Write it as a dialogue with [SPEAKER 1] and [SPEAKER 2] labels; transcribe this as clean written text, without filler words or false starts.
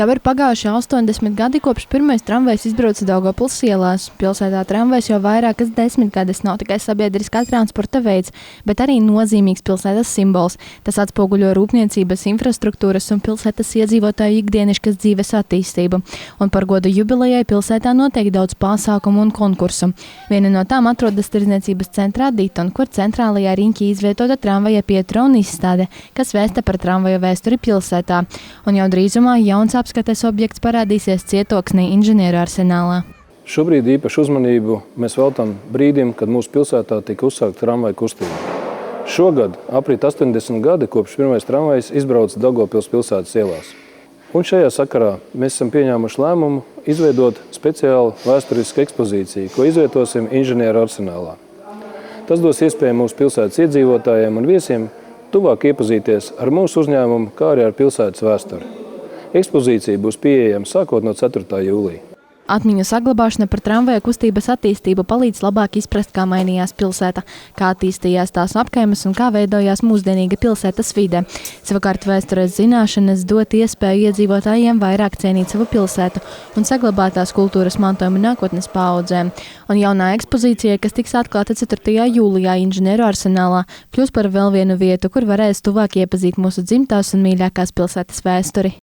[SPEAKER 1] Jau ir pagājuši 80 gadi, kopš pirmais tramvajs izbrauca Daugavpils ielās. Pilsētā tramvajs jau vairākas desmitgades nav tikai sabiedriskā transporta veids, bet arī nozīmīgs pilsētas simbols. Tas atspoguļo rūpniecības, infrastruktūras un pilsētas iedzīvotāju ikdieniškas dzīves attīstību. Un par godu jubilejai pilsētā notiek daudz pasākumu un konkursu. Viena no tām atrodas tirdzniecības centrā Diton, kur centrālajā riņķī izvietota tramvaja pietura un izstāde, kas vēsta par tramvaju vēsturi pilsētā. Un jau drīzumā jauns apskates objekts parādīsies Cietoksnī Inženieru arsenālā.
[SPEAKER 2] Šobrīd īpašu uzmanību mēs veltam brīdim, kad mūsu pilsētā tika uzsākta tramvaju kustība. Šogad aprit 80 gadi, kopš pirmais tramvajs izbrauca Daugavpils pilsētas ielās. Un šajā sakarā mēs esam pieņēmuši lēmumu izveidot speciālu vēsturisku ekspozīciju, ko izvietosim Inženieru arsenālā. Tas dos iespēju mūsu pilsētas iedzīvotājiem un viesiem tuvāk iepazīties ar mūsu uzņēmumu, kā arī ar pilsētas vēsturi. Ekspozīcija būs pieejama sākot no 4. jūlija.
[SPEAKER 1] Atmiņu saglabāšana par tramvaju kustības attīstību palīdz labāk izprast, kā mainījās pilsēta, kā attīstījās tās apkaimes un kā veidojās mūsdienīga pilsētas vide. Savukārt vēstures zināšanas dot iespēju iedzīvotājiem vairāk cienīt savu pilsētu un saglabāt tās kultūras mantojumu nākotnes paaudzēm. Un jaunā ekspozīcija, kas tiks atklāta 4. jūlijā Inženieru arsenālā, kļūs par vēl vienu vietu, kur varēs tuvāk iepazīt mūsu dzimtās un mīļākās pilsētas vēsturi.